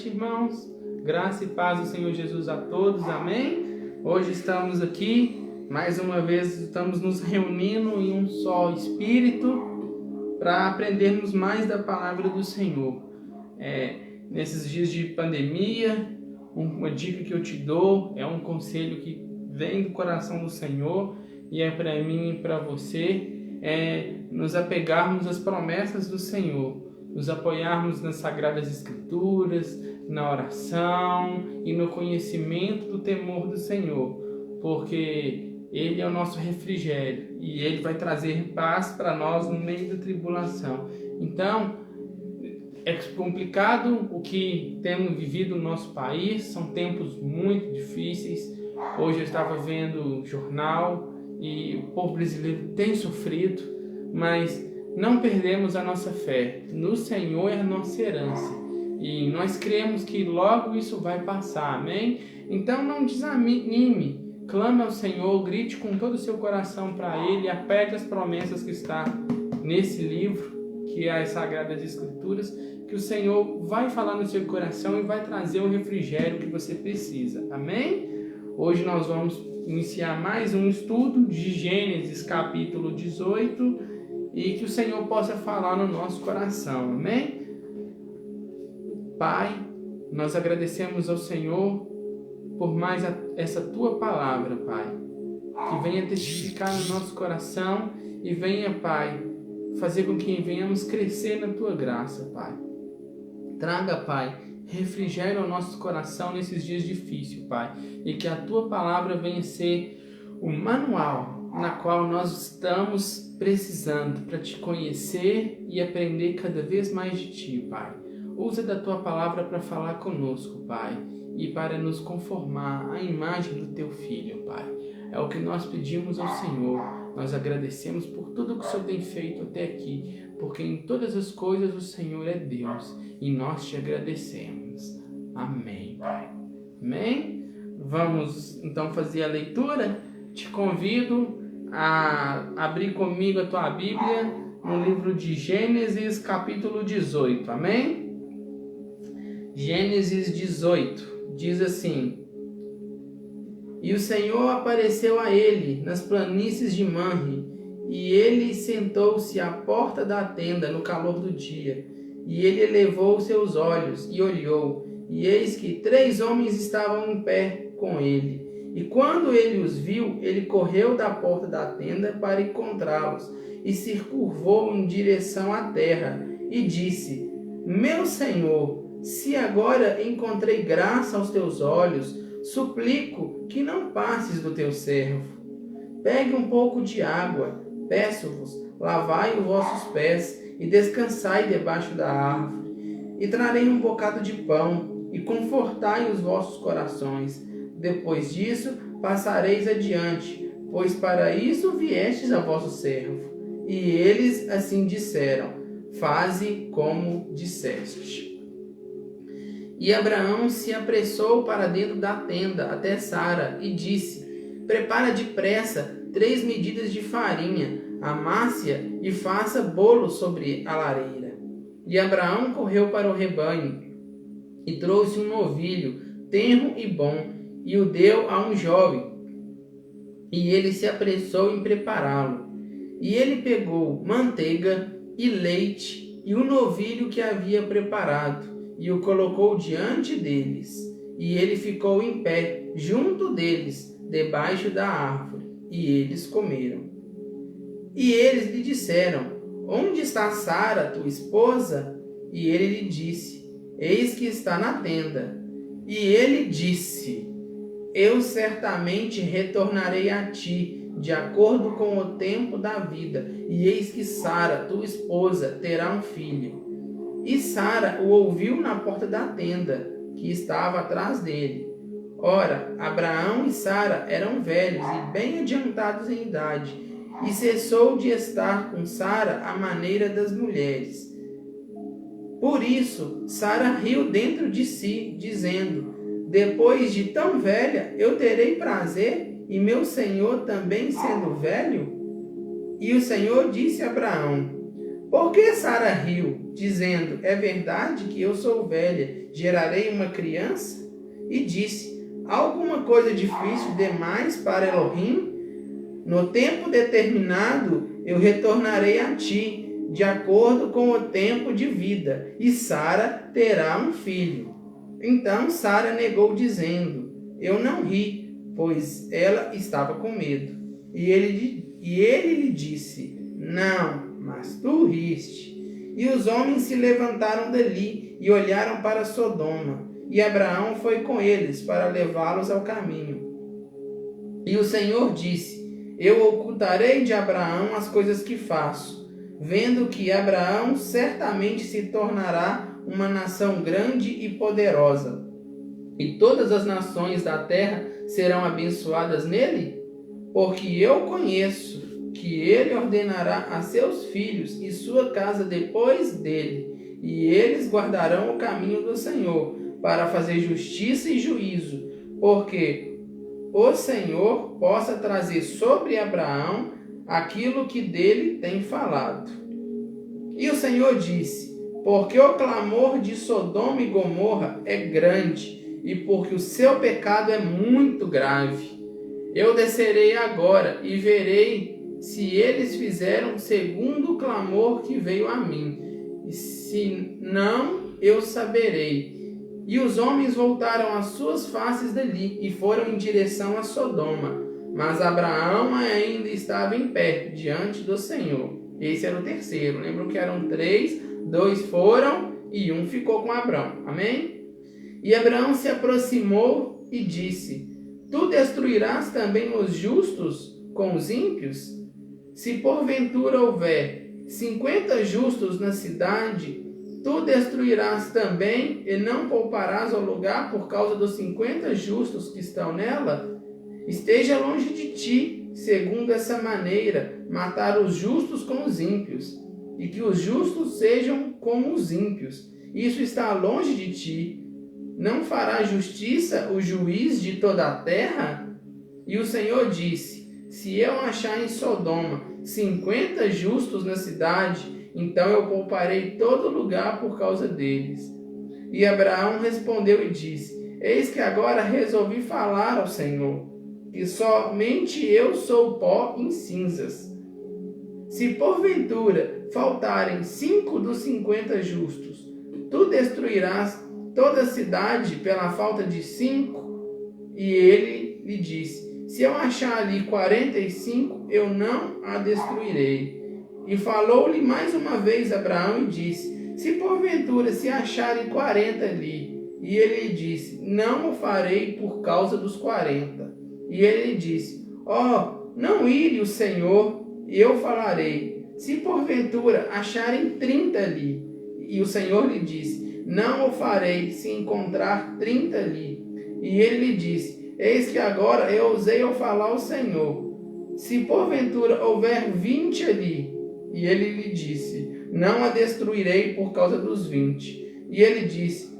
noite, irmãos. Graça e paz do Senhor Jesus a todos, amém? Hoje estamos aqui, mais uma vez, estamos nos reunindo em um só Espírito para aprendermos mais da palavra do Senhor. Nesses dias de pandemia, uma dica que eu te dou, é um conselho que vem do coração do Senhor e é para mim e para você, nos apegarmos às promessas do Senhor, nos apoiarmos nas Sagradas Escrituras, na oração e no conhecimento do temor do Senhor, porque Ele é o nosso refrigério e Ele vai trazer paz para nós no meio da tribulação. Então, é complicado o que temos vivido no nosso país, são tempos muito difíceis. Hoje eu estava vendo o jornal e o povo brasileiro tem sofrido, mas não perdemos a nossa fé. No Senhor é a nossa herança. E nós cremos que logo isso vai passar, amém? Então não desanime, clame ao Senhor, grite com todo o seu coração para Ele, apegue as promessas que está nesse livro, que é as Sagradas Escrituras, que o Senhor vai falar no seu coração e vai trazer o refrigério que você precisa, amém? Hoje nós vamos iniciar mais um estudo de Gênesis capítulo 18 e que o Senhor possa falar no nosso coração, amém? Pai, nós agradecemos ao Senhor por mais essa Tua palavra, Pai, que venha testificar no nosso coração e venha, Pai, fazer com que venhamos crescer na Tua graça, Pai. Traga, Pai, refrigério ao nosso coração nesses dias difíceis, Pai, e que a Tua palavra venha ser o manual na qual nós estamos precisando para Te conhecer e aprender cada vez mais de Ti, Pai. Usa da Tua palavra para falar conosco, Pai, e para nos conformar à imagem do Teu Filho, Pai. É o que nós pedimos ao Senhor. Nós agradecemos por tudo que o Senhor tem feito até aqui, porque em todas as coisas o Senhor é Deus e nós Te agradecemos. Amém, Pai. Amém? Vamos então fazer a leitura. Te convido a abrir comigo a tua Bíblia no livro de Gênesis capítulo 18. Amém? Gênesis 18 diz assim: E o Senhor apareceu a ele nas planícies de Manre, e ele sentou-se à porta da tenda no calor do dia. E ele elevou seus olhos e olhou, e eis que 3 homens estavam em pé com ele. E quando ele os viu, ele correu da porta da tenda para encontrá-los, e se curvou em direção à terra, e disse: Meu Senhor, se agora encontrei graça aos teus olhos, suplico que não passes do teu servo. Pegue um pouco de água, peço-vos, lavai os vossos pés, e descansai debaixo da árvore. E trarei um bocado de pão, e confortai os vossos corações. Depois disso, passareis adiante, pois para isso viestes a vosso servo. E eles assim disseram: Faze como disseste. E Abraão se apressou para dentro da tenda até Sara e disse: Prepara depressa 3 medidas de farinha, amasse-a e faça bolo sobre a lareira. E Abraão correu para o rebanho e trouxe um novilho, tenro e bom, e o deu a um jovem, e ele se apressou em prepará-lo. E ele pegou manteiga e leite e o novilho que havia preparado, e o colocou diante deles. E ele ficou em pé junto deles, debaixo da árvore, e eles comeram. E eles lhe disseram: Onde está Sara, tua esposa? E ele lhe disse: Eis que está na tenda. E ele disse: Eu certamente retornarei a ti, de acordo com o tempo da vida, e eis que Sara, tua esposa, terá um filho. E Sara o ouviu na porta da tenda, que estava atrás dele. Ora, Abraão e Sara eram velhos e bem adiantados em idade, e cessou de estar com Sara à maneira das mulheres. Por isso, Sara riu dentro de si, dizendo: Depois de tão velha, eu terei prazer, e meu senhor também sendo velho? E o Senhor disse a Abraão: Por que Sara riu, dizendo: é verdade que eu sou velha, gerarei uma criança? E disse: há alguma coisa difícil demais para Elohim? No tempo determinado eu retornarei a ti, de acordo com o tempo de vida, e Sara terá um filho. Então Sara negou, dizendo: eu não ri, pois ela estava com medo. E ele lhe disse: não, mas tu riste. E os homens se levantaram dali e olharam para Sodoma, e Abraão foi com eles para levá-los ao caminho. E o Senhor disse: eu ocultarei de Abraão as coisas que faço, vendo que Abraão certamente se tornará uma nação grande e poderosa, e todas as nações da terra serão abençoadas nele, porque eu conheço que ele ordenará a seus filhos e sua casa depois dele, e eles guardarão o caminho do Senhor, para fazer justiça e juízo, porque o Senhor possa trazer sobre Abraão aquilo que dele tem falado. E o Senhor disse: porque o clamor de Sodoma e Gomorra é grande, e porque o seu pecado é muito grave. Eu descerei agora e verei se eles fizeram segundo o clamor que veio a mim, e se não, eu saberei. E os homens voltaram as suas faces dali e foram em direção a Sodoma. Mas Abraão ainda estava em pé diante do Senhor. Esse era o terceiro. Lembram que eram 3, 2 foram e 1 ficou com Abraão. Amém? E Abraão se aproximou e disse: tu destruirás também os justos com os ímpios? Se porventura houver 50 justos na cidade, tu destruirás também e não pouparás o lugar por causa dos 50 justos que estão nela? Esteja longe de ti, segundo essa maneira, matar os justos com os ímpios, e que os justos sejam como os ímpios. Isso está longe de ti. Não fará justiça o juiz de toda a terra? E o Senhor disse: se eu achar em Sodoma 50 justos na cidade, então eu pouparei todo lugar por causa deles. E Abraão respondeu e disse: eis que agora resolvi falar ao Senhor, e somente eu sou pó em cinzas. Se porventura faltarem 5 dos 50 justos, tu destruirás toda a cidade pela falta de 5? E ele lhe disse: se eu achar ali 45, eu não a destruirei. E falou-lhe mais uma vez Abraão e disse: se porventura se acharem 40 ali? E ele lhe disse: não o farei por causa dos 40. E ele lhe disse: não ire o Senhor, e eu falarei. Se porventura acharem 30 ali? E o Senhor lhe disse: não o farei se encontrar 30 ali. E ele lhe disse: eis que agora eu ousei ao falar ao Senhor. Se porventura houver 20 ali? E ele lhe disse: não a destruirei por causa dos 20. E ele disse: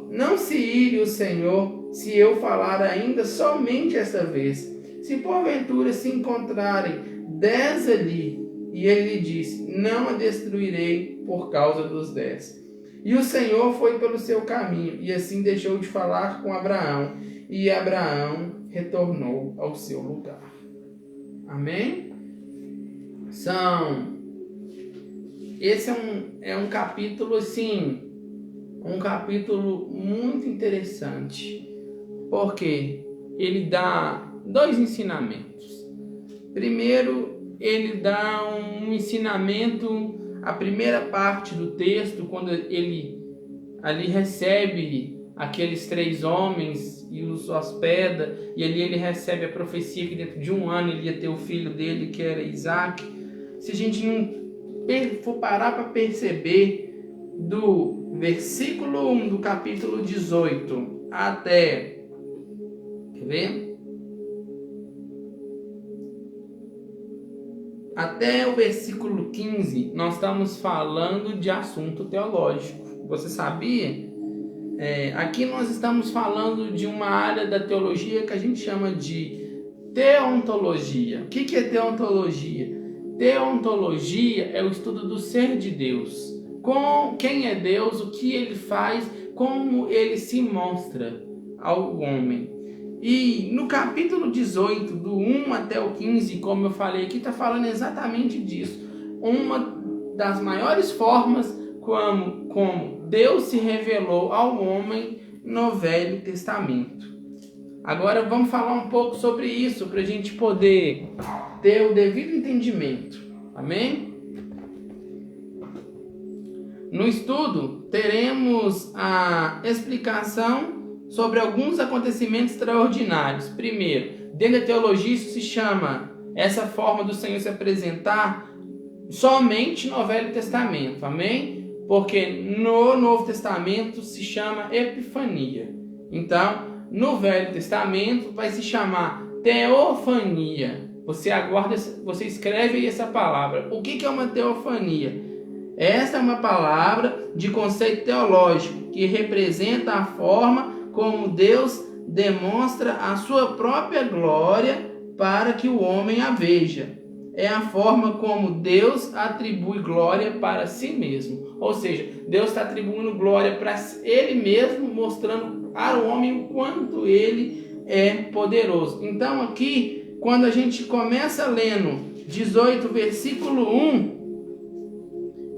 não se ire o Senhor, se eu falar ainda somente esta vez. Se porventura se encontrarem 10 ali? E ele lhe disse: não a destruirei por causa dos 10. E o Senhor foi pelo seu caminho, e assim deixou de falar com Abraão. E Abraão retornou ao seu lugar. Amém? Esse é um capítulo, assim, um capítulo muito interessante, porque ele dá 2 ensinamentos. Primeiro, ele dá um ensinamento, a primeira parte do texto, quando ele ali recebe aqueles 3 homens e os hospeda, e ali ele recebe a profecia que dentro de 1 ano ele ia ter o filho dele, que era Isaac. Se a gente não for parar para perceber, do versículo 1 do capítulo 18 até, quer ver? Até o versículo 15, nós estamos falando de assunto teológico. Você sabia? Aqui nós estamos falando de uma área da teologia que a gente chama de teontologia. O que é teontologia? Teontologia é o estudo do ser de Deus. Com quem é Deus, o que ele faz, como ele se mostra ao homem. E no capítulo 18, do 1 até o 15, como eu falei aqui, está falando exatamente disso. Uma das maiores formas como Deus se revelou ao homem no Velho Testamento. Agora vamos falar um pouco sobre isso, para a gente poder ter o devido entendimento. Amém? No estudo, teremos a explicação sobre alguns acontecimentos extraordinários. Primeiro, dentro da teologia, isso se chama, essa forma do Senhor se apresentar somente no Velho Testamento. Amém? Porque no Novo Testamento se chama Epifania. Então, no Velho Testamento vai se chamar Teofania. Você escreve aí essa palavra. O que é uma teofania? Esta é uma palavra de conceito teológico que representa a forma como Deus demonstra a sua própria glória para que o homem a veja. É a forma como Deus atribui glória para si mesmo. Ou seja, Deus está atribuindo glória para Ele mesmo, mostrando ao homem o quanto Ele é poderoso. Então aqui, quando a gente começa lendo 18, versículo 1,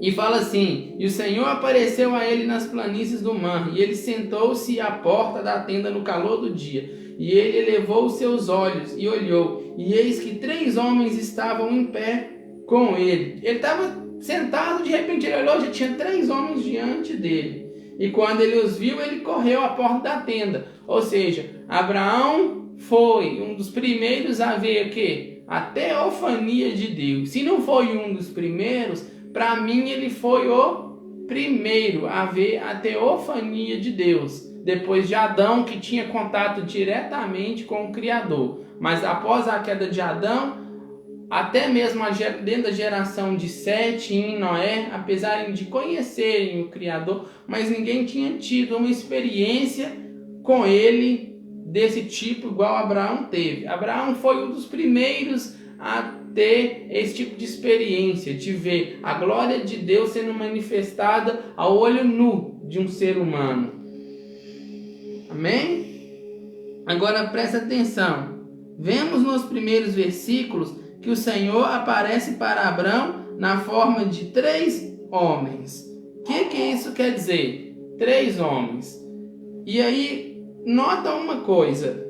e fala assim: e o Senhor apareceu a ele nas planícies do Mar, e ele sentou-se à porta da tenda no calor do dia. E ele elevou os seus olhos e olhou, e eis que 3 homens estavam em pé com ele. Ele estava sentado, de repente ele olhou, já tinha 3 homens diante dele. E quando ele os viu, ele correu à porta da tenda. Ou seja, Abraão foi um dos primeiros a ver o quê? A teofania de Deus. Se não foi um dos primeiros, para mim ele foi o primeiro a ver a teofania de Deus. Depois de Adão, que tinha contato diretamente com o Criador. Mas após a queda de Adão, até mesmo dentro da geração de Sete e Noé, apesar de conhecerem o Criador, mas ninguém tinha tido uma experiência com ele desse tipo igual Abraão teve. Abraão foi um dos primeiros a ter esse tipo de experiência, de ver a glória de Deus sendo manifestada ao olho nu de um ser humano. Amém? Agora presta atenção. Vemos nos primeiros versículos que o Senhor aparece para Abraão na forma de 3 homens. O que isso quer dizer? 3 homens. E aí, nota uma coisa.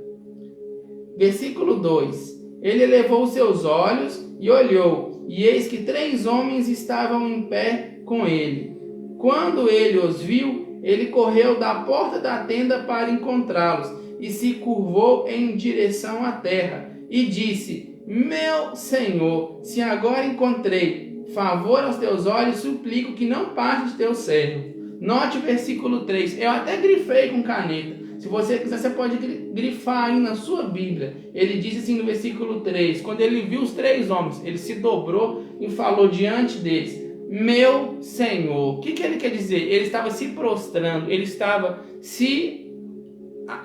Versículo 2. Ele elevou os seus olhos e olhou, e eis que 3 homens estavam em pé com ele. Quando ele os viu, ele correu da porta da tenda para encontrá-los, e se curvou em direção à terra, e disse: meu Senhor, se agora encontrei favor aos teus olhos, suplico que não parte de teu servo. Note o versículo 3. Eu até grifei com caneta. Se você quiser, você pode grifar aí na sua Bíblia. Ele diz assim no versículo 3. Quando ele viu os 3 homens, ele se dobrou e falou diante deles: meu Senhor. O que ele quer dizer? Ele estava se prostrando, ele estava se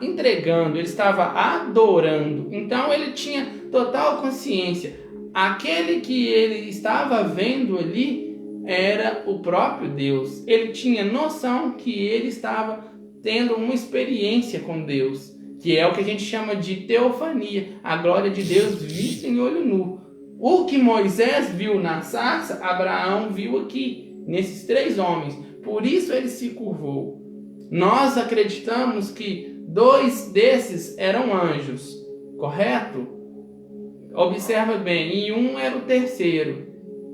entregando, ele estava adorando. Então ele tinha total consciência. Aquele que ele estava vendo ali era o próprio Deus. Ele tinha noção que ele estava tendo uma experiência com Deus, que é o que a gente chama de teofania, a glória de Deus vista em olho nu. O que Moisés viu na sarça, Abraão viu aqui, nesses 3 homens. Por isso ele se curvou. Nós acreditamos que 2 desses eram anjos, correto? Observa bem, e um era o terceiro,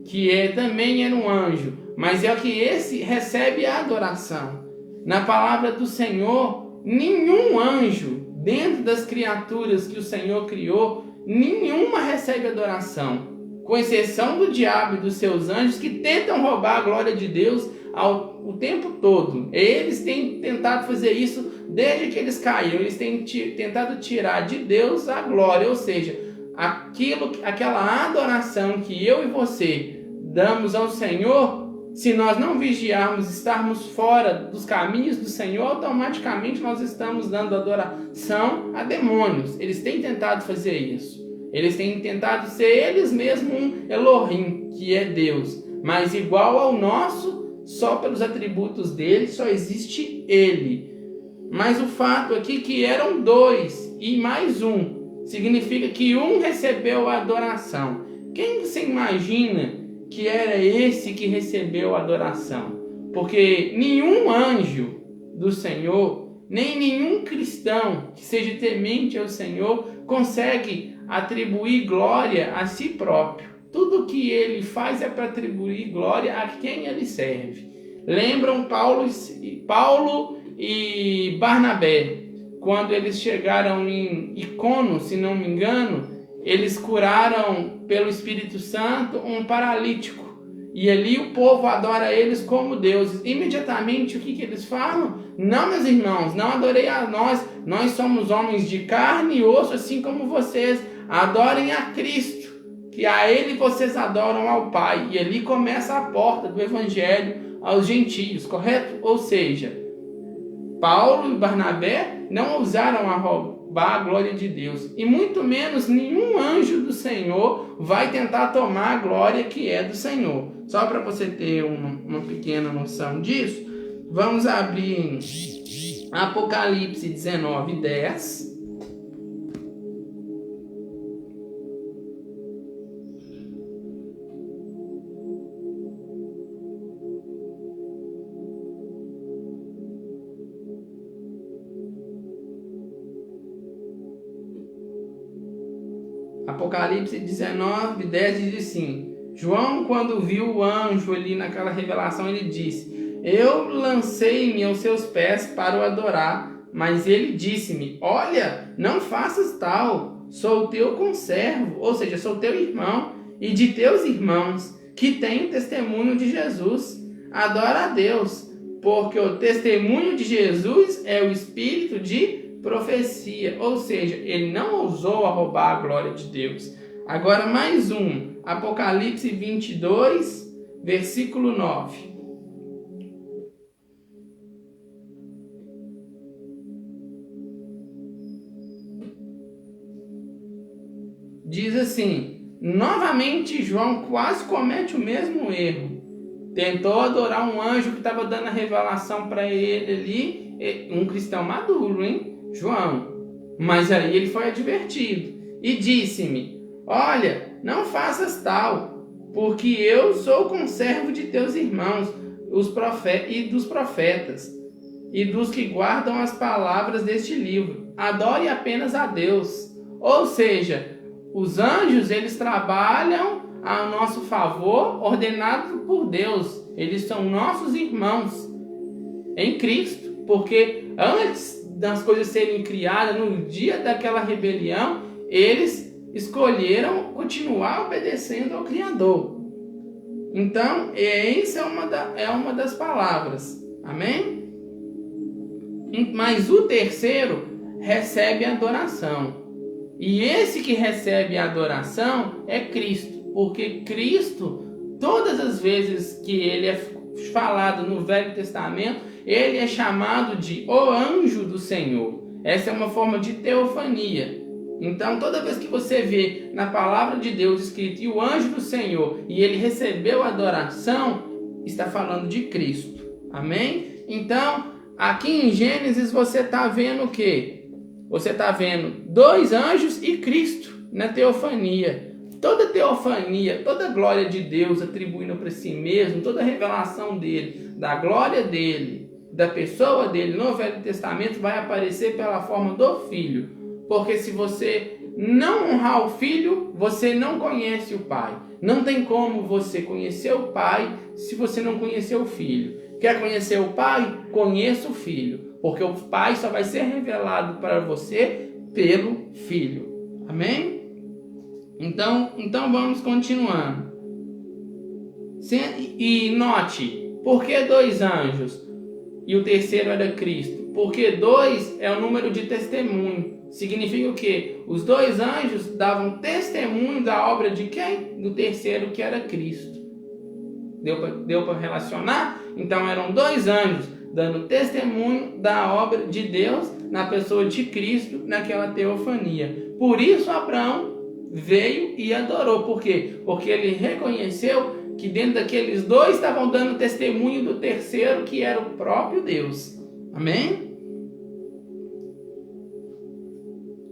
que também era um anjo, mas é o que esse recebe a adoração. Na palavra do Senhor, nenhum anjo, dentro das criaturas que o Senhor criou, nenhuma recebe adoração, com exceção do diabo e dos seus anjos, que tentam roubar a glória de Deus o tempo todo. Eles têm tentado fazer isso desde que eles caíram. Eles têm tentado tirar de Deus a glória, ou seja, aquela adoração que eu e você damos ao Senhor. Se nós não vigiarmos, estarmos fora dos caminhos do Senhor, automaticamente nós estamos dando adoração a demônios. Eles têm tentado fazer isso. Eles têm tentado ser eles mesmos um Elohim, que é Deus, mas igual ao nosso, só pelos atributos dele, só existe ele. Mas o fato aqui que eram dois e mais um, significa que um recebeu a adoração. Quem você imagina que era esse que recebeu a adoração? Porque nenhum anjo do Senhor, nem nenhum cristão que seja temente ao Senhor consegue atribuir glória a si próprio. Tudo que ele faz é para atribuir glória a quem ele serve. Lembram Paulo e Barnabé, quando eles chegaram em Icono, se não me engano, eles curaram pelo Espírito Santo um paralítico. E ali o povo adora eles como deuses. Imediatamente o que eles falam? Não, meus irmãos, não adorei a nós somos homens de carne e osso, assim como vocês. Adorem a Cristo, que a Ele vocês adoram ao Pai. E ali começa a porta do Evangelho aos gentios, correto? Ou seja, Paulo e Barnabé não ousaram a roubar a glória de Deus. E muito menos nenhum anjo do Senhor vai tentar tomar a glória que é do Senhor. Só para você ter uma pequena noção disso, vamos abrir em Apocalipse 19:10. Apocalipse 19:10 diz assim: João, quando viu o anjo ali naquela revelação, ele disse: eu lancei-me aos seus pés para o adorar, mas ele disse-me: olha, não faças tal, sou teu conservo, ou seja, sou teu irmão e de teus irmãos, que têm o testemunho de Jesus. Adora a Deus, porque o testemunho de Jesus é o espírito de profecia, ou seja, ele não ousou a roubar a glória de Deus. Agora mais um, Apocalipse 22, versículo 9. Diz assim: novamente João quase comete o mesmo erro. Tentou adorar um anjo que estava dando a revelação para ele ali, um cristão maduro, hein? João. Mas aí ele foi advertido e disse-me: olha, não faças tal, porque eu sou conservo de teus irmãos, e dos profetas, e dos que guardam as palavras deste livro. Adore apenas a Deus. Ou seja, os anjos, eles trabalham a nosso favor, ordenados por Deus. Eles são nossos irmãos em Cristo, porque antes das coisas serem criadas, no dia daquela rebelião, eles escolheram continuar obedecendo ao Criador. Então, essa é uma das palavras. Amém? Mas o terceiro recebe a adoração. E esse que recebe a adoração é Cristo. Porque Cristo, todas as vezes que ele é falado no Velho Testamento, ele é chamado de o anjo do Senhor. Essa é uma forma de teofania. Então, toda vez que você vê na palavra de Deus escrito "e o anjo do Senhor", e ele recebeu a adoração, está falando de Cristo. Amém? Então, aqui em Gênesis você está vendo o quê? Você está vendo dois anjos e Cristo na teofania. Toda teofania, toda glória de Deus atribuindo para si mesmo, toda revelação dele, da glória dele, da pessoa dele no Velho Testamento vai aparecer pela forma do Filho. Porque se você não honrar o Filho, você não conhece o Pai. Não tem como você conhecer o Pai se você não conhecer o Filho. Quer conhecer o Pai? Conheça o Filho. Porque o Pai só vai ser revelado para você pelo Filho. Amém? Então vamos continuando. E note, por que dois anjos? E o terceiro era Cristo. Porque dois é o número de testemunho. Significa o quê? Os dois anjos davam testemunho da obra de quem? Do terceiro, que era Cristo. Deu para relacionar? Então eram dois anjos dando testemunho da obra de Deus na pessoa de Cristo, naquela teofania. Por isso Abraão veio e adorou. Por quê? Porque ele reconheceu que dentro daqueles dois estavam dando testemunho do terceiro, que era o próprio Deus. Amém?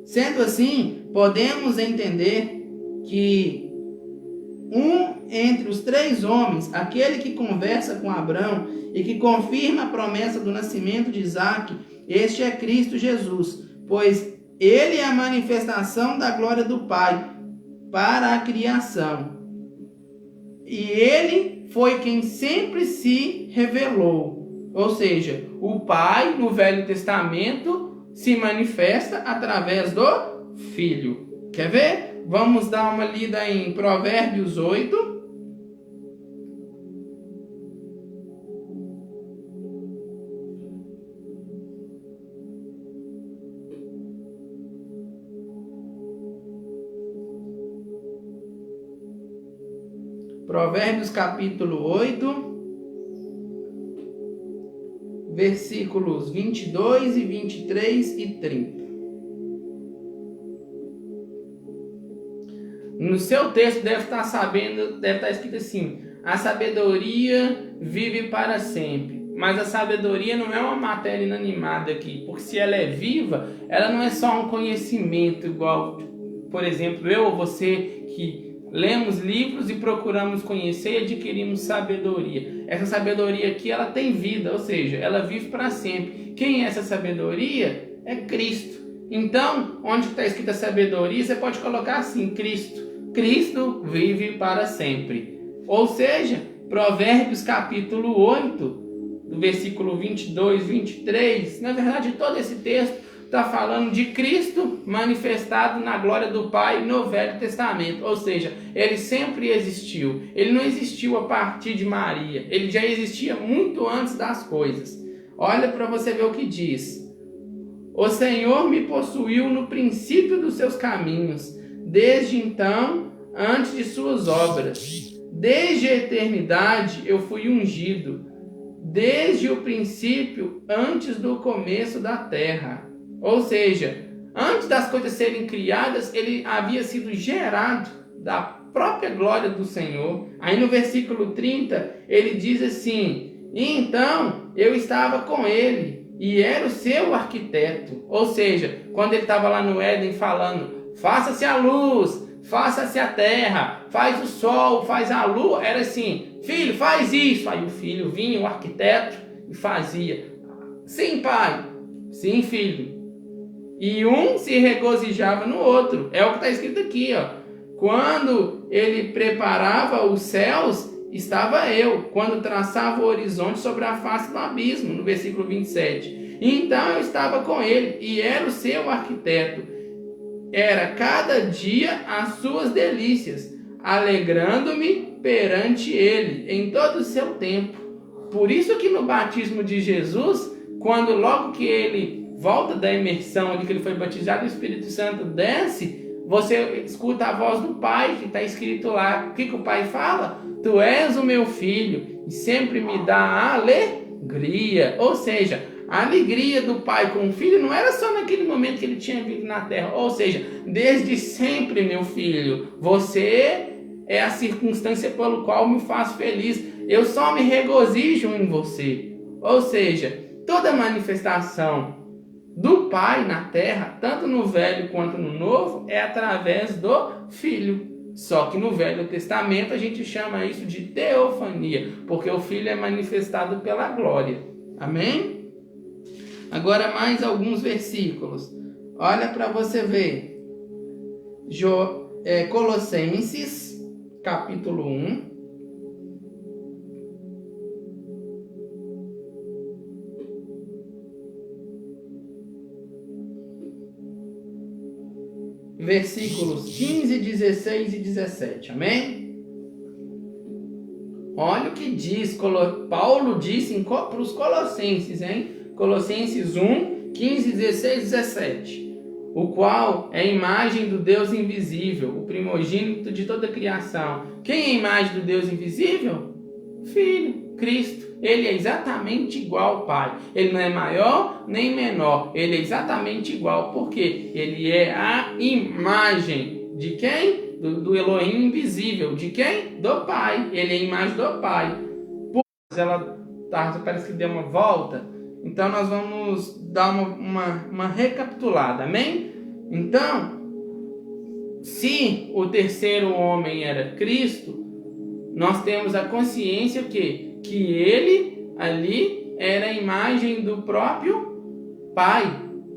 Sendo assim, podemos entender que entre os três homens, aquele que conversa com Abraão e que confirma a promessa do nascimento de Isaque, este é Cristo Jesus, pois ele é a manifestação da glória do Pai para a criação. E ele foi quem sempre se revelou. Ou seja, o Pai no Velho Testamento se manifesta através do Filho. Quer ver? Vamos dar uma lida em Provérbios 8. Provérbios capítulo 8, versículos 22 e 23 e 30. No seu texto deve estar escrito assim: a sabedoria vive para sempre. Mas a sabedoria não é uma matéria inanimada aqui, porque se ela é viva, ela não é só um conhecimento igual, por exemplo, eu ou você que lemos livros e procuramos conhecer e adquirimos sabedoria. Essa sabedoria aqui, ela tem vida, ou seja, ela vive para sempre. Quem é essa sabedoria? É Cristo. Então, onde está escrita sabedoria, você pode colocar assim, Cristo. Cristo vive para sempre. Ou seja, Provérbios capítulo 8, do versículo 22, 23, na verdade todo esse texto está falando de Cristo manifestado na glória do Pai no Velho Testamento. Ou seja, ele sempre existiu. Ele não existiu a partir de Maria. Ele já existia muito antes das coisas. Olha para você ver o que diz. O Senhor me possuiu no princípio dos seus caminhos, desde então, antes de suas obras. Desde a eternidade eu fui ungido, desde o princípio, antes do começo da terra. Ou seja, antes das coisas serem criadas, ele havia sido gerado da própria glória do Senhor. Aí no versículo 30, ele diz assim: e então eu estava com ele e era o seu arquiteto. Ou seja, quando ele estava lá no Éden falando, faça-se a luz, faça-se a terra, faz o sol, faz a lua, era assim, filho, faz isso. Aí o filho vinha, o arquiteto, e fazia. Sim, pai. Sim, filho. E um se regozijava no outro. É o que está escrito aqui, ó. Quando ele preparava os céus, estava eu. Quando traçava o horizonte sobre a face do abismo, no versículo 27. Então eu estava com ele e era o seu arquiteto. Era cada dia as suas delícias, alegrando-me perante ele em todo o seu tempo. Por isso que no batismo de Jesus, quando logo que ele volta da imersão, de que ele foi batizado, o Espírito Santo desce, você escuta a voz do Pai, que está escrito lá. O que o Pai fala? Tu és o meu filho e sempre me dá alegria. Ou seja, a alegria do Pai com o filho não era só naquele momento que ele tinha vindo na terra. Ou seja, desde sempre, meu filho, você é a circunstância pelo qual me faz feliz. Eu só me regozijo em você. Ou seja, toda manifestação do Pai na terra, tanto no Velho quanto no Novo, é através do Filho. Só que no Velho Testamento a gente chama isso de teofania, porque o Filho é manifestado pela glória. Amém? Agora mais alguns versículos. Olha para você ver. Colossenses, capítulo 1. Versículos 15, 16 e 17, amém? Olha o que diz, Paulo disse para os Colossenses, hein? Colossenses 1, 15, 16 e 17. O qual é a imagem do Deus invisível, o primogênito de toda a criação. Quem é a imagem do Deus invisível? Filho, Cristo. Ele é exatamente igual ao Pai. Ele não é maior nem menor. Ele é exatamente igual. Porque ele é a imagem De quem? Do Elohim invisível. De quem? Do Pai. Ele é a imagem do Pai. Ela parece que deu uma volta. Então nós vamos dar uma recapitulada. Amém? Então, se o terceiro homem era Cristo, nós temos a consciência que ele ali era a imagem do próprio Pai,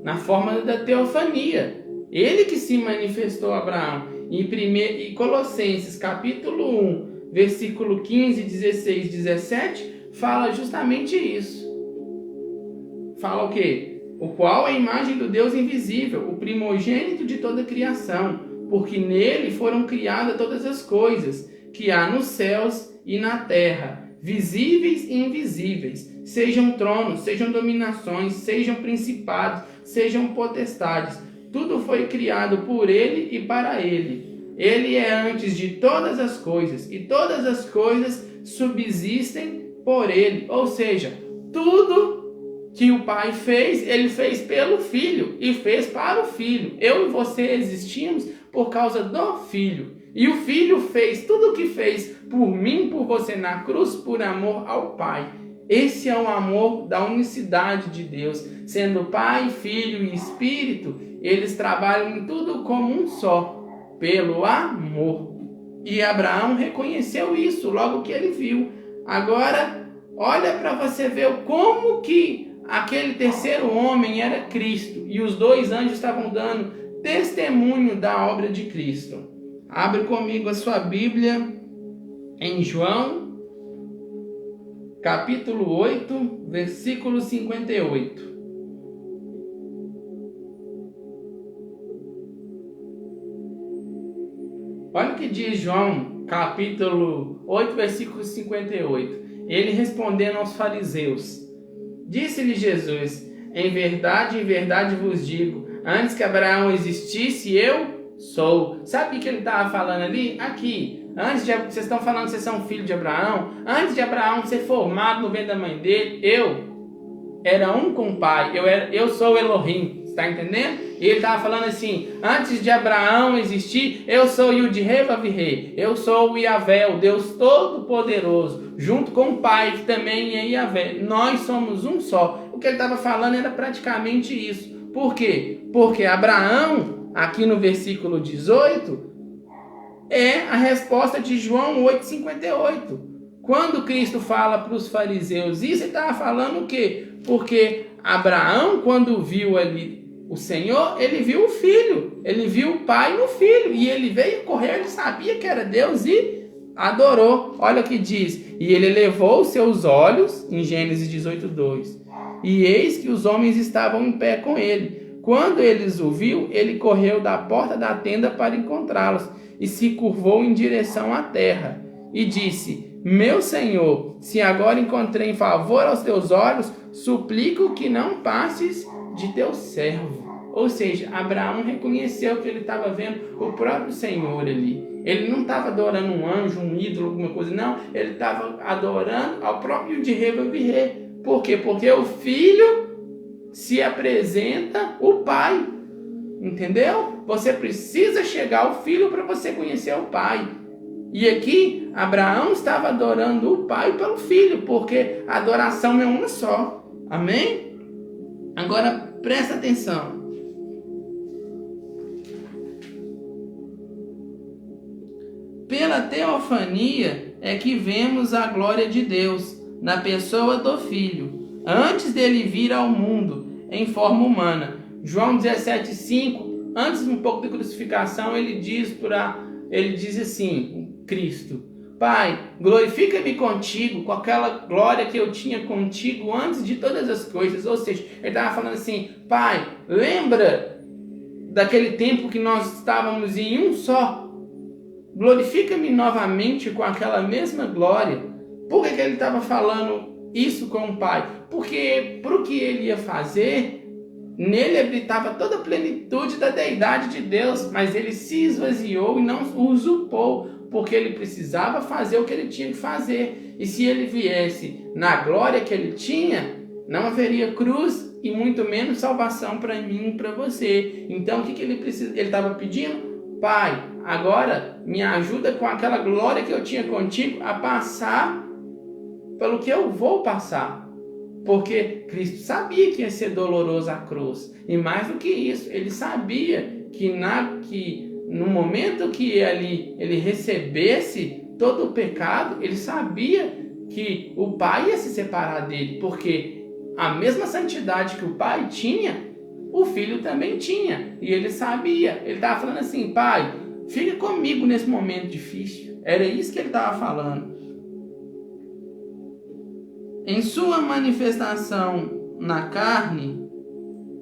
na forma da teofania. Ele que se manifestou a Abraão. Em Colossenses capítulo 1, versículo 15, 16, 17, fala justamente isso. Fala o quê? O qual é a imagem do Deus invisível, o primogênito de toda a criação, porque nele foram criadas todas as coisas, que há nos céus e na terra, visíveis e invisíveis, sejam tronos, sejam dominações, sejam principados, sejam potestades. Tudo foi criado por ele e para ele. Ele é antes de todas as coisas, e todas as coisas subsistem por ele. Ou seja, tudo que o Pai fez, ele fez pelo Filho e fez para o Filho. Eu e você existimos por causa do Filho. E o Filho fez tudo o que fez por mim, por você na cruz, por amor ao Pai. Esse é o amor da unicidade de Deus. Sendo Pai, Filho e Espírito, eles trabalham em tudo como um só, pelo amor. E Abraão reconheceu isso logo que ele viu. Agora, olha para você ver como que aquele terceiro homem era Cristo. E os dois anjos estavam dando testemunho da obra de Cristo. Abre comigo a sua Bíblia em João, capítulo 8, versículo 58. Olha o que diz João, capítulo 8, versículo 58. Ele respondendo aos fariseus. Disse-lhe Jesus: em verdade vos digo, antes que Abraão existisse, eu sou. Sabe o que ele estava falando ali? Aqui. Vocês estão falando que vocês são filho de Abraão. Antes de Abraão ser formado no ventre da mãe dele, eu era um com o Pai. Eu sou o Elohim. Está entendendo? E ele estava falando assim: antes de Abraão existir, eu sou Yud-Heh-Vav-Heh. Eu sou o Yahvé, o Deus Todo-Poderoso, junto com o Pai, que também é Yahvé. Nós somos um só. O que ele estava falando era praticamente isso. Por quê? Porque Abraão, aqui no versículo 18, é a resposta de João 8,58. Quando Cristo fala para os fariseus isso, ele estava falando o quê? Porque Abraão, quando viu ali o Senhor, ele viu o Filho, ele viu o Pai no Filho, e ele veio correr, ele sabia que era Deus e adorou. Olha o que diz: e ele elevou os seus olhos, em Gênesis 18:2, e eis que os homens estavam em pé com ele. Quando eles o viu, ele correu da porta da tenda para encontrá-los, e se curvou em direção à terra, e disse: meu Senhor, se agora encontrei favor aos teus olhos, suplico que não passes de teu servo. Ou seja, Abraão reconheceu que ele estava vendo o próprio Senhor ali. Ele não estava adorando um anjo, um ídolo, alguma coisa, não. Ele estava adorando ao próprio Yud-Heh-Vav-Heh. Por quê? Porque o Filho se apresenta o Pai. Entendeu? Você precisa chegar ao Filho para você conhecer o Pai. E aqui, Abraão estava adorando o Pai pelo Filho, porque a adoração é uma só. Amém? Agora, presta atenção. Pela teofania é que vemos a glória de Deus na pessoa do Filho, antes dele vir ao mundo em forma humana. João 17,5, antes um pouco da crucificação, ele diz assim, Cristo: Pai, glorifica-me contigo, com aquela glória que eu tinha contigo antes de todas as coisas. Ou seja, ele estava falando assim: Pai, lembra daquele tempo que nós estávamos em um só? Glorifica-me novamente com aquela mesma glória. Por que ele estava falando isso com o Pai? Porque para o que ele ia fazer, nele habitava toda a plenitude da deidade de Deus, mas ele se esvaziou e não usurpou, porque ele precisava fazer o que ele tinha que fazer. E se ele viesse na glória que ele tinha, não haveria cruz e muito menos salvação para mim e para você. Então o que ele estava pedindo? Pai, agora me ajuda com aquela glória que eu tinha contigo a passar pelo que eu vou passar. Porque Cristo sabia que ia ser doloroso a cruz. E mais do que isso, ele sabia que no momento que ele recebesse todo o pecado, ele sabia que o Pai ia se separar dele. Porque a mesma santidade que o Pai tinha, o Filho também tinha. E ele sabia. Ele estava falando assim: Pai, fica comigo nesse momento difícil. Era isso que ele estava falando. Em sua manifestação na carne,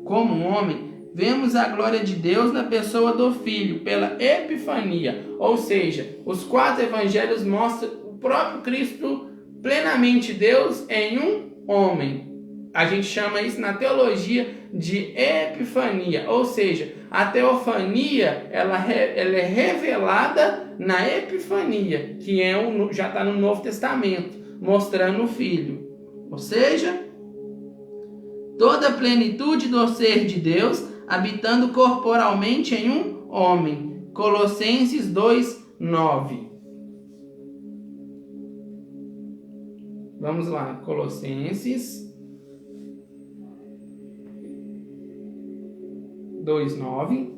como homem, vemos a glória de Deus na pessoa do Filho, pela epifania. Ou seja, os 4 evangelhos mostram o próprio Cristo plenamente Deus em um homem. A gente chama isso na teologia de epifania. Ou seja, a teofania ela é revelada na epifania, que já está no Novo Testamento, mostrando o Filho. Ou seja, toda a plenitude do ser de Deus habitando corporalmente em um homem. Colossenses 2:9. Vamos lá, Colossenses 2:9.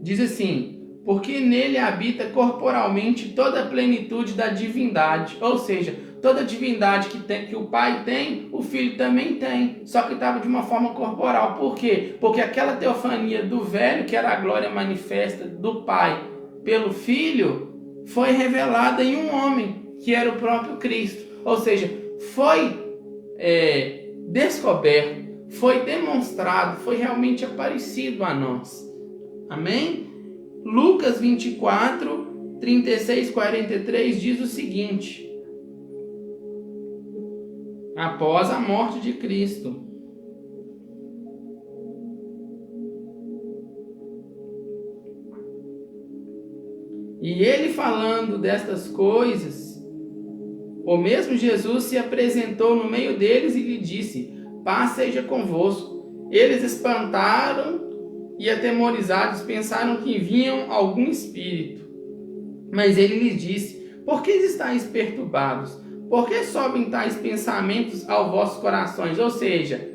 Diz assim: porque nele habita corporalmente toda a plenitude da divindade. Ou seja, toda a divindade que o Pai tem, o Filho também tem. Só que estava de uma forma corporal. Por quê? Porque aquela teofania do velho, que era a glória manifesta do Pai pelo Filho, foi revelada em um homem, que era o próprio Cristo. Ou seja, foi descoberto, foi demonstrado, foi realmente aparecido a nós. Amém? Lucas 24, 36, 43 diz o seguinte: após a morte de Cristo, e ele falando destas coisas, o mesmo Jesus se apresentou no meio deles e lhe disse: paz seja convosco. Eles espantaram e atemorizados pensaram que vinham algum espírito. Mas ele lhes disse: por que estáis perturbados? Por que sobem tais pensamentos aos vossos corações? Ou seja,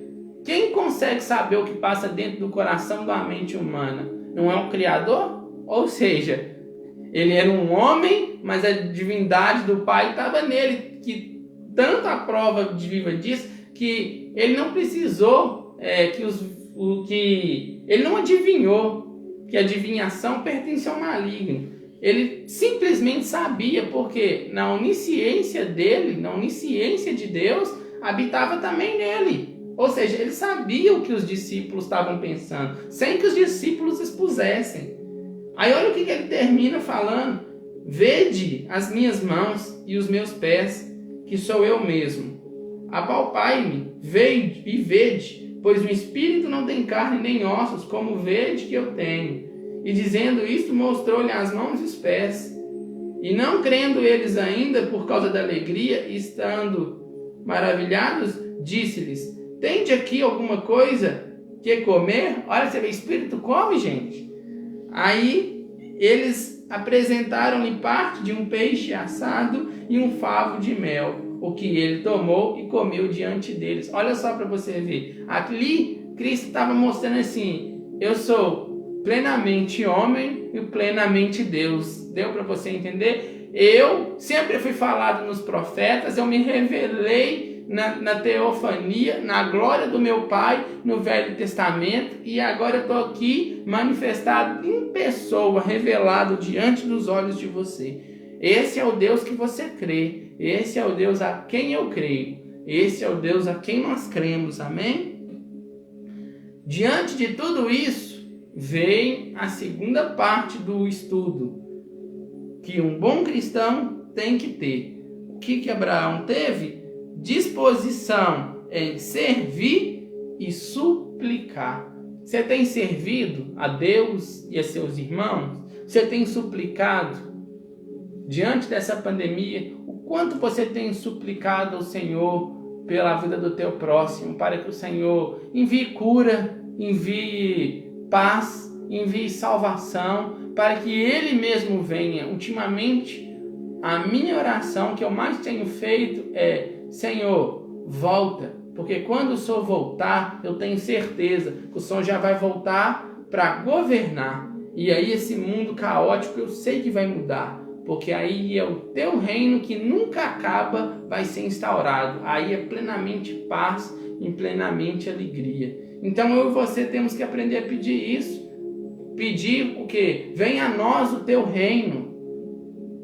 quem consegue saber o que passa dentro do coração da mente humana? Não é o Criador? Ou seja, ele era um homem, mas a divindade do Pai estava nele. Que tanto a prova viva diz que ele não precisou, ele não adivinhou que a adivinhação pertence ao maligno. Ele simplesmente sabia, porque na onisciência dele, na onisciência de Deus, habitava também nele. Ou seja, ele sabia o que os discípulos estavam pensando, sem que os discípulos expusessem. Aí olha o que ele termina falando: vede as minhas mãos e os meus pés, que sou eu mesmo. Apalpai-me, vede e vede, pois o espírito não tem carne nem ossos, como vede que eu tenho. E dizendo isto, mostrou-lhe as mãos e os pés. E não crendo eles ainda, por causa da alegria, estando maravilhados, disse-lhes: tende aqui alguma coisa que comer? Olha, você vê, espírito come, gente. Aí eles apresentaram-lhe parte de um peixe assado e um favo de mel, o que ele tomou e comeu diante deles. Olha só para você ver. Ali Cristo estava mostrando assim: eu sou plenamente homem e plenamente Deus. Deu para você entender? Eu sempre fui falado nos profetas, eu me revelei na teofania, na glória do meu Pai no Velho Testamento, e agora eu estou aqui manifestado em pessoa, revelado diante dos olhos de você. Esse é o Deus que você crê, esse é o Deus a quem eu creio, esse é o Deus a quem nós cremos, amém? Diante de tudo isso, vem a segunda parte do estudo, que um bom cristão tem que ter. O que Abraão teve? Disposição em servir e suplicar. Você tem servido a Deus e a seus irmãos? Você tem suplicado? Diante dessa pandemia, o quanto você tem suplicado ao Senhor pela vida do teu próximo, para que o Senhor envie cura, envie paz, envie salvação, para que Ele mesmo venha. Ultimamente, a minha oração que eu mais tenho feito é: Senhor, volta, porque quando o Senhor voltar, eu tenho certeza que o Senhor já vai voltar para governar. E aí esse mundo caótico eu sei que vai mudar, porque aí é o teu reino que nunca acaba, vai ser instaurado. Aí é plenamente paz e plenamente alegria. Então eu e você temos que aprender a pedir isso. Pedir o quê? Venha a nós o teu reino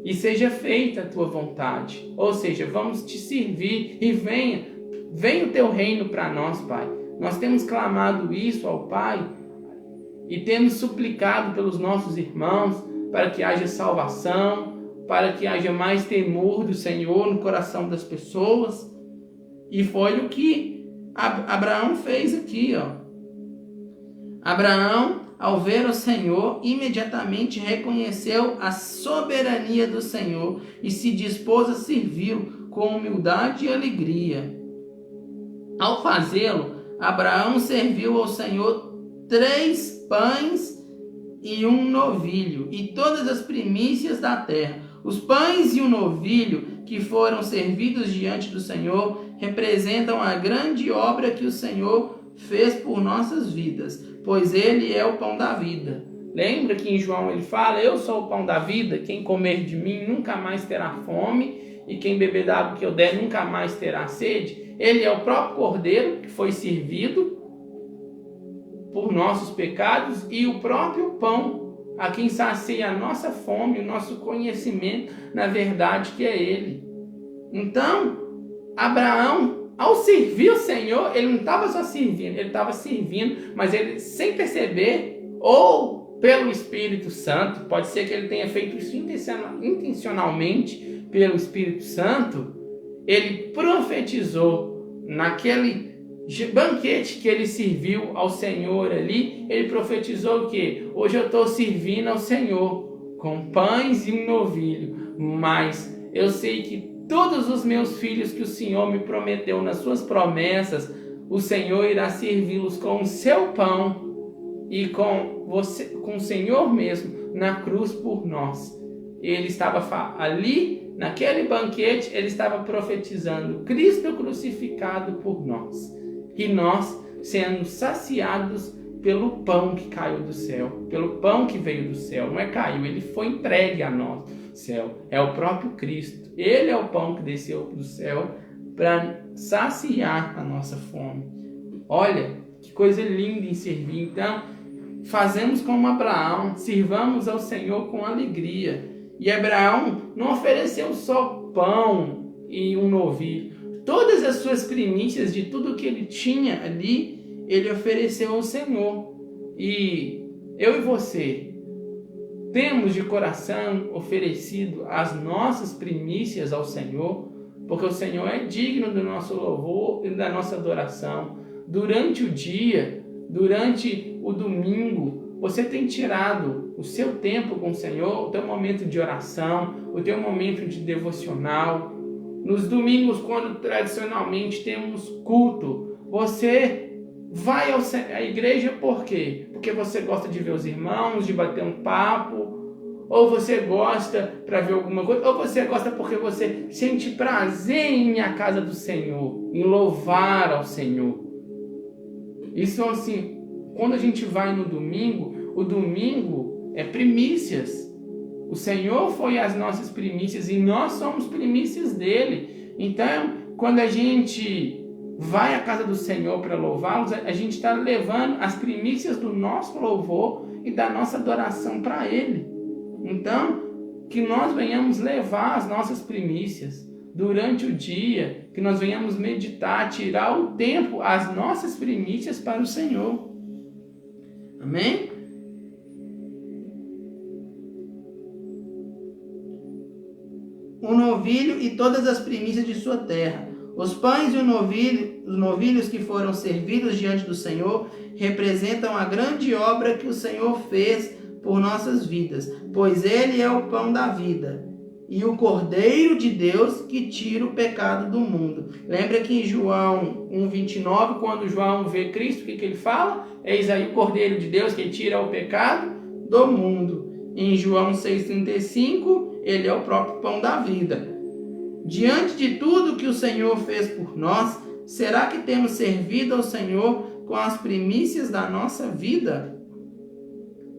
e seja feita a tua vontade. Ou seja, vamos te servir e venha o teu reino para nós, Pai. Nós temos clamado isso ao Pai e temos suplicado pelos nossos irmãos para que haja salvação, para que haja mais temor do Senhor no coração das pessoas. E foi o que Abraão fez aqui, ó. Abraão, ao ver o Senhor, imediatamente reconheceu a soberania do Senhor e se dispôs a servi-lo com humildade e alegria. Ao fazê-lo, Abraão serviu ao Senhor 3 pães e um novilho, e todas as primícias da terra. Os pães e o novilho que foram servidos diante do Senhor representam a grande obra que o Senhor fez por nossas vidas, pois Ele é o pão da vida. Lembra que em João ele fala: eu sou o pão da vida, quem comer de mim nunca mais terá fome, e quem beber da água que eu der nunca mais terá sede. Ele é o próprio Cordeiro que foi servido por nossos pecados e o próprio pão a quem sacia a nossa fome, o nosso conhecimento na verdade que é Ele. Então, Abraão, ao servir o Senhor, ele não estava só servindo, ele estava servindo, mas ele, sem perceber, ou pelo Espírito Santo, pode ser que ele tenha feito isso intencionalmente pelo Espírito Santo, ele profetizou naquele banquete que ele serviu ao Senhor ali. Ele profetizou o quê? Hoje eu estou servindo ao Senhor com pães e um novilho, mas eu sei que todos os meus filhos que o Senhor me prometeu nas suas promessas, o Senhor irá servi-los com o seu pão e com você, com o Senhor mesmo na cruz por nós. Ele estava ali, naquele banquete, ele estava profetizando Cristo crucificado por nós. E nós sendo saciados pelo pão que caiu do céu, pelo pão que veio do céu. Não é caiu, ele foi entregue a nós. Céu é o próprio Cristo. Ele é o pão que desceu do céu para saciar a nossa fome. Olha que coisa linda em servir. Então, fazemos como Abraão, sirvamos ao Senhor com alegria. E Abraão não ofereceu só pão e um novilho. Todas as suas primícias de tudo que ele tinha ali, ele ofereceu ao Senhor. E eu e você temos de coração oferecido as nossas primícias ao Senhor, porque o Senhor é digno do nosso louvor e da nossa adoração. Durante o dia, durante o domingo, você tem tirado o seu tempo com o Senhor, o teu momento de oração, o teu momento de devocional. Nos domingos, quando tradicionalmente temos culto, você vai à igreja por quê? Porque você gosta de ver os irmãos, de bater um papo, ou você gosta para ver alguma coisa, ou você gosta porque você sente prazer em ir à casa do Senhor, em louvar ao Senhor. Isso assim, quando a gente vai no domingo, o domingo é primícias. O Senhor foi as nossas primícias e nós somos primícias dele. Então, quando a gente vai à casa do Senhor para louvá-los, a gente está levando as primícias do nosso louvor e da nossa adoração para Ele. Então, que nós venhamos levar as nossas primícias durante o dia, que nós venhamos meditar, tirar o tempo, as nossas primícias para o Senhor. Amém? O novilho e todas as primícias de sua terra. Os pães e os novilhos que foram servidos diante do Senhor representam a grande obra que o Senhor fez por nossas vidas, pois Ele é o pão da vida. e o Cordeiro de Deus que tira o pecado do mundo. Lembra que em João 1,29, quando João vê Cristo, o que ele fala? Eis aí o Cordeiro de Deus que tira o pecado do mundo. Em João 6,35, ele é o próprio pão da vida. Diante de tudo que o Senhor fez por nós, será que temos servido ao Senhor com as primícias da nossa vida?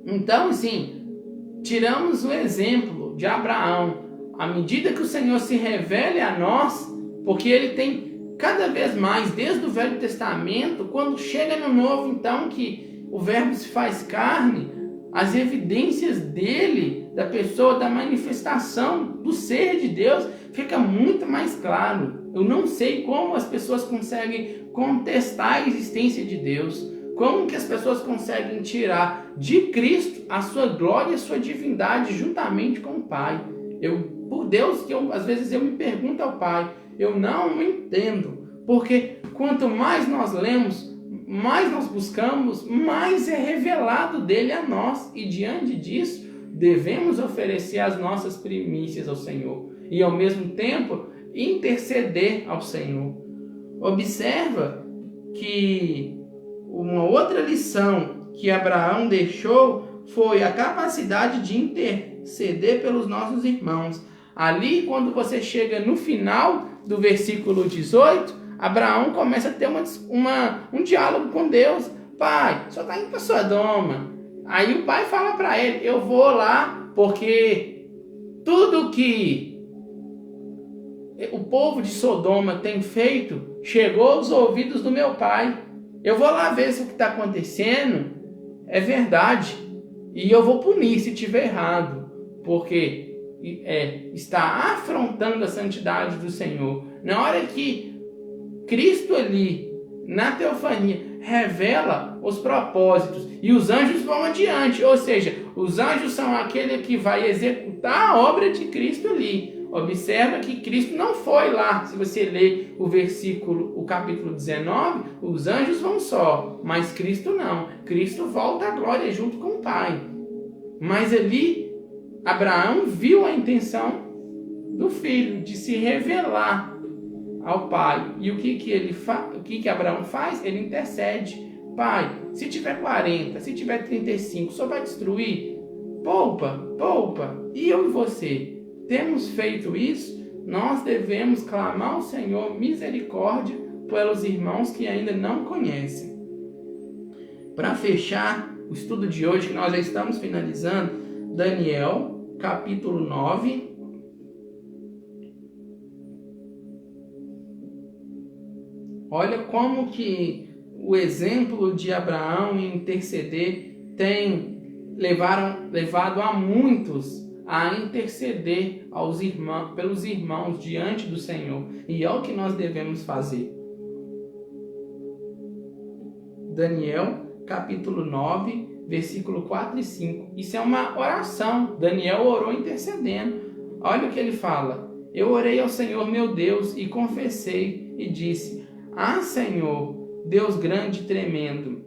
Então, sim, tiramos o exemplo de Abraão. À medida que o Senhor se revele a nós, porque ele tem cada vez mais, desde o Velho Testamento, quando chega no Novo, então, que o Verbo se faz carne, as evidências dele, da pessoa, da manifestação do ser de Deus, fica muito mais claro. Eu não sei como as pessoas conseguem contestar a existência de Deus, como que as pessoas conseguem tirar de Cristo a sua glória e a sua divindade juntamente com o Pai. Por Deus, que às vezes eu me pergunto ao Pai, eu não entendo, porque quanto mais nós lemos, mais nós buscamos, mais é revelado dele a nós, e diante disso, devemos oferecer as nossas primícias ao Senhor, e ao mesmo tempo, interceder ao Senhor. Observa que uma outra lição que Abraão deixou foi a capacidade de interceder pelos nossos irmãos. Ali, quando você chega no final do versículo 18, Abraão começa a ter um diálogo com Deus. Pai, só está indo para Sodoma. Aí o pai fala para ele, eu vou lá porque tudo que o povo de Sodoma tem feito chegou aos ouvidos do meu pai. Eu vou lá ver se o que está acontecendo é verdade. E eu vou punir se estiver errado. Porque está afrontando a santidade do Senhor. Na hora que Cristo ali, na teofania, revela os propósitos e os anjos vão adiante. Ou seja, os anjos são aquele que vai executar a obra de Cristo ali. Observa que Cristo não foi lá. Se você ler o capítulo 19, os anjos vão só, mas Cristo não. Cristo volta à glória junto com o Pai. Mas ali, Abraão viu a intenção do filho de se revelar ao Pai. E o que Abraão faz? Ele intercede. Pai, se tiver 40, se tiver 35, só vai destruir? Poupa. E eu e você? Temos feito isso? Nós devemos clamar ao Senhor misericórdia pelos irmãos que ainda não conhecem. Para fechar o estudo de hoje, que nós já estamos finalizando, Daniel, capítulo 9. Olha como que o exemplo de Abraão em interceder tem levado a muitos a interceder pelos irmãos diante do Senhor. E é o que nós devemos fazer. Daniel, capítulo 9, versículo 4 e 5. Isso é uma oração. Daniel orou intercedendo. Olha o que ele fala. Eu orei ao Senhor meu Deus e confessei e disse: Ah, Senhor, Deus grande e tremendo,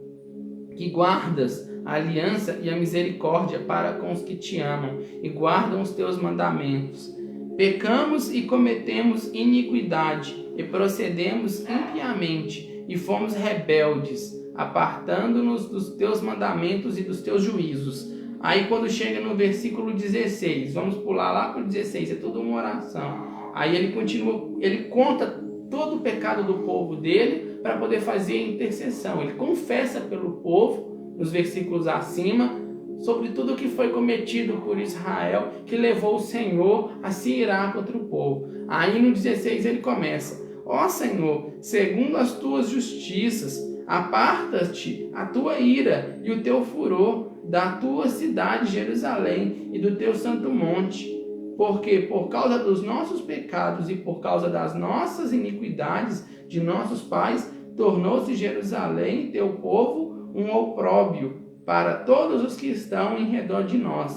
que guardas a aliança e a misericórdia para com os que te amam e guardam os teus mandamentos. Pecamos e cometemos iniquidade e procedemos impiamente e fomos rebeldes, apartando-nos dos teus mandamentos e dos teus juízos. Aí quando chega no versículo 16, vamos pular lá para o 16, é tudo uma oração. Aí ele continua, ele conta todo o pecado do povo dele para poder fazer a intercessão. Ele confessa pelo povo, nos versículos acima, sobre tudo o que foi cometido por Israel, que levou o Senhor a se irar contra o povo. Aí no 16 ele começa: Ó Senhor, segundo as tuas justiças, aparta-te a tua ira e o teu furor da tua cidade Jerusalém e do teu santo monte, porque por causa dos nossos pecados e por causa das nossas iniquidades de nossos pais, tornou-se Jerusalém, teu povo, um opróbio para todos os que estão em redor de nós.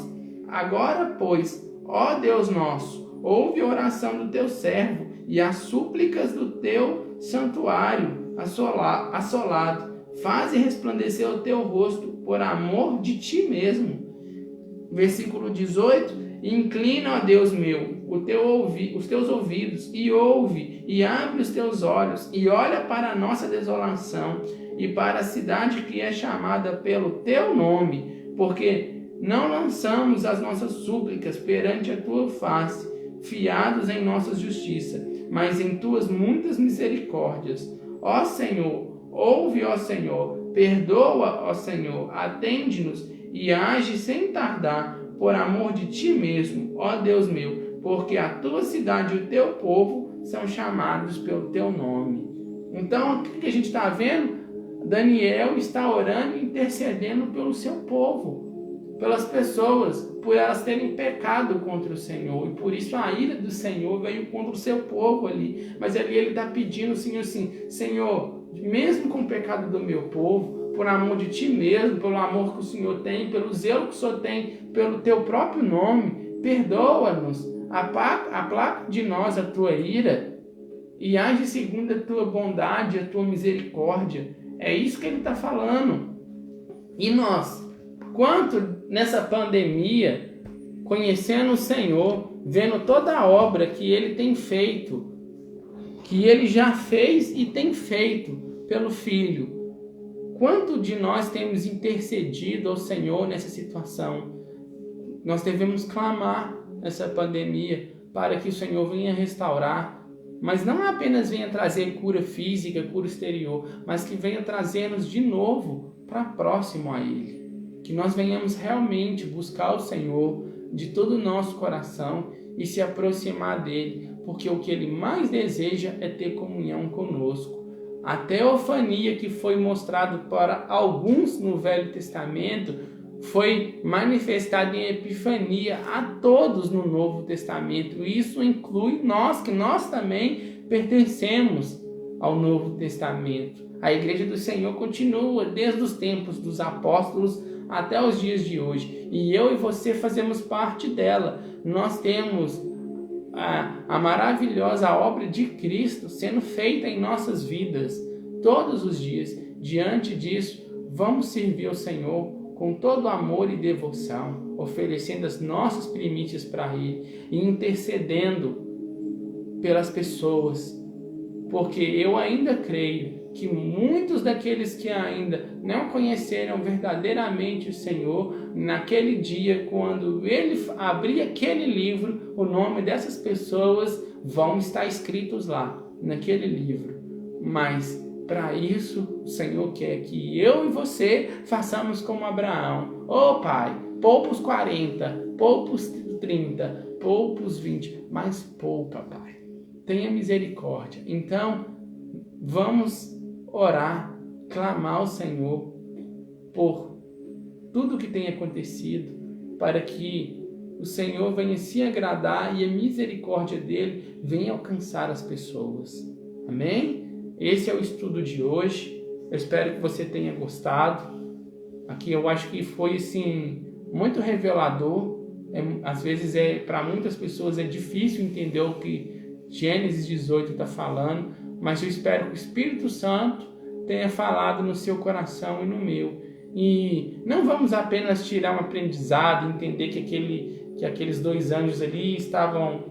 Agora, pois, ó Deus nosso, ouve a oração do teu servo e as súplicas do teu santuário assolado. Faze resplandecer o teu rosto por amor de ti mesmo. Versículo 18. Inclina, ó Deus meu, os teus ouvidos e ouve, e abre os teus olhos e olha para a nossa desolação e para a cidade que é chamada pelo teu nome, porque não lançamos as nossas súplicas perante a tua face, fiados em nossa justiça, mas em tuas muitas misericórdias. Ó Senhor, ouve, ó Senhor, perdoa, ó Senhor, atende-nos e age sem tardar, por amor de ti mesmo, ó Deus meu, porque a tua cidade e o teu povo são chamados pelo teu nome. Então, o que a gente está vendo? Daniel está orando e intercedendo pelo seu povo, pelas pessoas, por elas terem pecado contra o Senhor, e por isso a ira do Senhor veio contra o seu povo ali. Mas ali ele está pedindo, Senhor, assim, Senhor, mesmo com o pecado do meu povo, por amor de ti mesmo, pelo amor que o Senhor tem, pelo zelo que o Senhor tem, pelo teu próprio nome, perdoa-nos, aplaca de nós a tua ira e age segundo a tua bondade, a tua misericórdia. É isso que ele está falando. E nós, quanto nessa pandemia, conhecendo o Senhor, vendo toda a obra que ele tem feito, que ele já fez e tem feito pelo Filho, quanto de nós temos intercedido ao Senhor nessa situação? Nós devemos clamar nessa pandemia para que o Senhor venha restaurar, mas não apenas venha trazer cura física, cura exterior, mas que venha trazer-nos de novo para próximo a Ele. Que nós venhamos realmente buscar o Senhor de todo o nosso coração e se aproximar dEle, porque o que Ele mais deseja é ter comunhão conosco. A teofania que foi mostrado para alguns no Velho Testamento foi manifestada em epifania a todos no Novo Testamento. E isso inclui nós, que nós também pertencemos ao Novo Testamento. A Igreja do Senhor continua desde os tempos dos apóstolos até os dias de hoje. E eu e você fazemos parte dela. Nós temos a maravilhosa obra de Cristo sendo feita em nossas vidas todos os dias. Diante disso, vamos servir ao Senhor com todo amor e devoção, oferecendo as nossas primícias para Ele e intercedendo pelas pessoas, porque eu ainda creio que muitos daqueles que ainda não conheceram verdadeiramente o Senhor, naquele dia, quando Ele abrir aquele livro, o nome dessas pessoas vão estar escritos lá, naquele livro. Mas, para isso, o Senhor quer que eu e você façamos como Abraão. Ô Pai, poupa os 40, poupa os 30, poupa os 20, mas poupa, Pai. Tenha misericórdia. Então, vamos orar, clamar ao Senhor por tudo que tem acontecido, para que o Senhor venha se agradar e a misericórdia dele venha alcançar as pessoas. Amém? Esse é o estudo de hoje. Eu espero que você tenha gostado. Aqui eu acho que foi assim muito revelador. Às vezes para muitas pessoas é difícil entender o que Gênesis 18 está falando, mas eu espero que o Espírito Santo tenha falado no seu coração e no meu. E não vamos apenas tirar um aprendizado, entender que aqueles 2 anjos ali estavam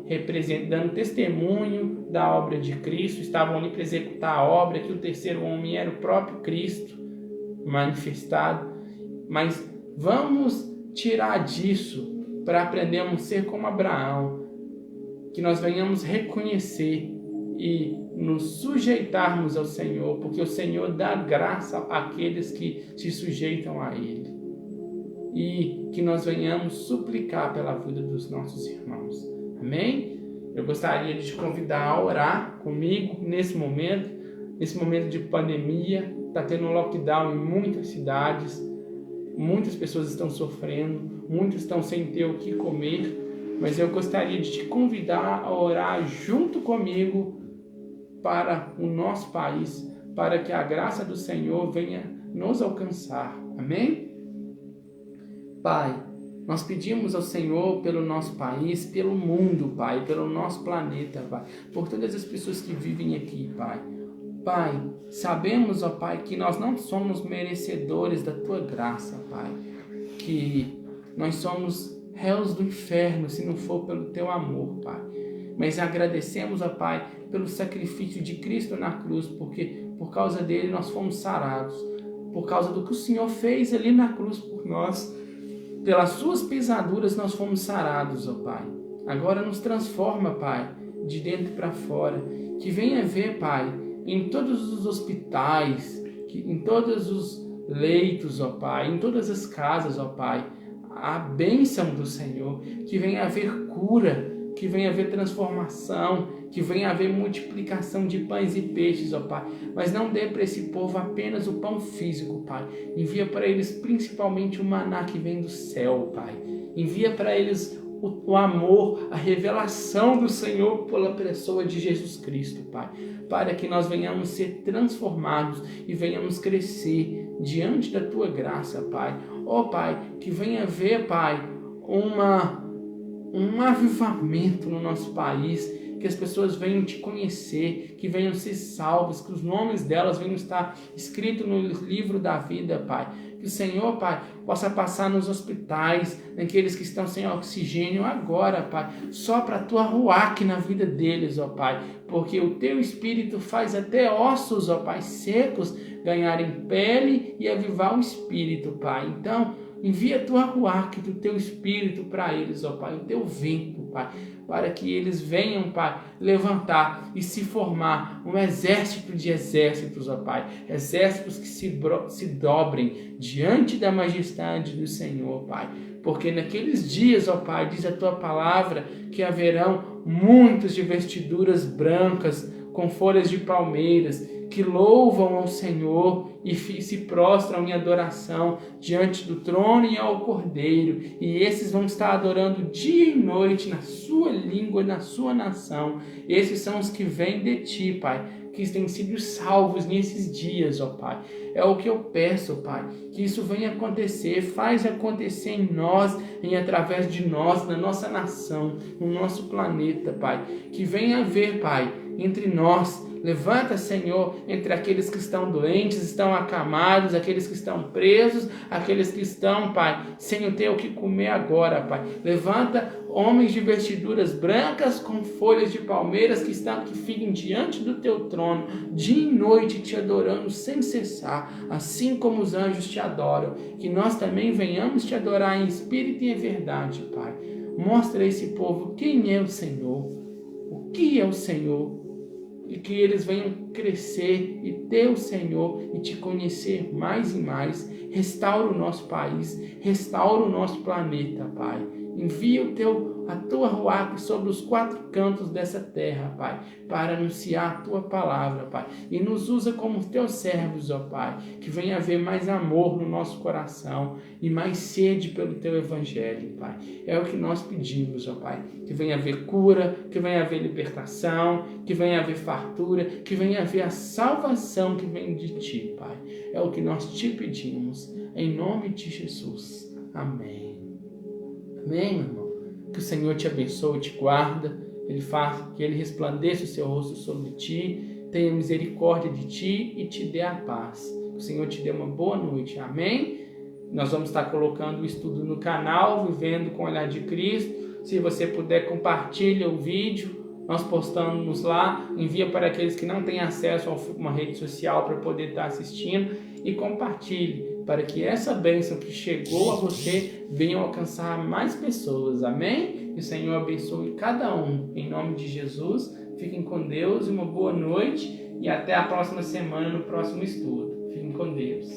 dando testemunho da obra de Cristo, estavam ali para executar a obra, que o terceiro homem era o próprio Cristo manifestado. Mas vamos tirar disso para aprendermos a ser como Abraão, que nós venhamos reconhecer e nos sujeitarmos ao Senhor, porque o Senhor dá graça àqueles que se sujeitam a Ele. E que nós venhamos suplicar pela vida dos nossos irmãos. Amém? Eu gostaria de te convidar a orar comigo nesse momento de pandemia. Está tendo um lockdown em muitas cidades, muitas pessoas estão sofrendo, muitos estão sem ter o que comer. Mas eu gostaria de te convidar a orar junto comigo para o nosso país, para que a graça do Senhor venha nos alcançar. Amém? Pai, nós pedimos ao Senhor pelo nosso país, pelo mundo, Pai, pelo nosso planeta, Pai, por todas as pessoas que vivem aqui, Pai. Pai, sabemos, ó Pai, que nós não somos merecedores da Tua graça, Pai, que nós somos réus do inferno, se não for pelo teu amor, Pai. Mas agradecemos, ó Pai, pelo sacrifício de Cristo na cruz, porque por causa dele nós fomos sarados. Por causa do que o Senhor fez ali na cruz por nós, pelas suas pisaduras nós fomos sarados, ó Pai. Agora nos transforma, Pai, de dentro para fora. Que venha ver, Pai, em todos os hospitais, em todos os leitos, ó Pai, em todas as casas, ó Pai, a bênção do Senhor. Que venha haver cura, que venha haver transformação, que venha haver multiplicação de pães e peixes, ó Pai. Mas não dê para esse povo apenas o pão físico, Pai. Envia para eles principalmente o maná que vem do céu, Pai. Envia para eles o amor, a revelação do Senhor pela pessoa de Jesus Cristo, Pai. Para que nós venhamos ser transformados e venhamos crescer diante da Tua graça, Pai. Ó Pai, que venha haver, Pai, um avivamento no nosso país, que as pessoas venham te conhecer, que venham ser salvas, que os nomes delas venham estar escritos no livro da vida, Pai. Que o Senhor, Pai, possa passar nos hospitais, naqueles que estão sem oxigênio agora, Pai. Sopra a Tua ruach na vida deles, ó Pai, porque o Teu Espírito faz até ossos, ó Pai, secos ganharem pele e avivar o Espírito, Pai. Então, envia a Tua ruach do Teu Espírito para eles, ó Pai, o Teu vento, Pai, para que eles venham, Pai, levantar e se formar um exército de exércitos, ó Pai, exércitos que se dobrem diante da majestade do Senhor, Pai, porque naqueles dias, ó Pai, diz a Tua palavra que haverão muitos de vestiduras brancas com folhas de palmeiras, que louvam ao Senhor e se prostram em adoração diante do trono e ao Cordeiro. E esses vão estar adorando dia e noite na sua língua e na sua nação. Esses são os que vêm de Ti, Pai, que têm sido salvos nesses dias, ó Pai. É o que eu peço, Pai, que isso venha acontecer, faz acontecer em nós, através de nós, na nossa nação, no nosso planeta, Pai. Que venha haver, Pai, entre nós. Levanta, Senhor, entre aqueles que estão doentes, estão acamados, aqueles que estão presos, aqueles que estão, Pai, sem ter o que comer agora, Pai. Levanta homens de vestiduras brancas com folhas de palmeiras que fiquem diante do Teu trono, dia e noite te adorando sem cessar, assim como os anjos te adoram. Que nós também venhamos te adorar em espírito e em verdade, Pai. Mostra a esse povo quem é o Senhor, o que é o Senhor, e que eles venham crescer e ter o Senhor e te conhecer mais e mais. Restaura o nosso país, restaura o nosso planeta, Pai. Envia a Tua ruach sobre os 4 cantos dessa terra, Pai, para anunciar a Tua palavra, Pai. E nos usa como Teus servos, ó Pai, que venha haver mais amor no nosso coração e mais sede pelo Teu Evangelho, Pai. É o que nós pedimos, ó Pai, que venha haver cura, que venha haver libertação, que venha haver fartura, que venha haver a salvação que vem de Ti, Pai. É o que nós te pedimos, em nome de Jesus. Amém. Amém, meu irmão? Que o Senhor te abençoe e te guarda, que Ele resplandeça o seu rosto sobre ti, tenha misericórdia de ti e te dê a paz. Que o Senhor te dê uma boa noite. Amém? Nós vamos estar colocando o estudo no canal, Vivendo com o Olhar de Cristo. Se você puder, compartilha o vídeo. Nós postamos lá, envia para aqueles que não têm acesso a uma rede social para poder estar assistindo e compartilhe, para que essa bênção que chegou a você venha alcançar mais pessoas. Amém? Que o Senhor abençoe cada um. Em nome de Jesus, fiquem com Deus e uma boa noite e até a próxima semana no próximo estudo. Fiquem com Deus.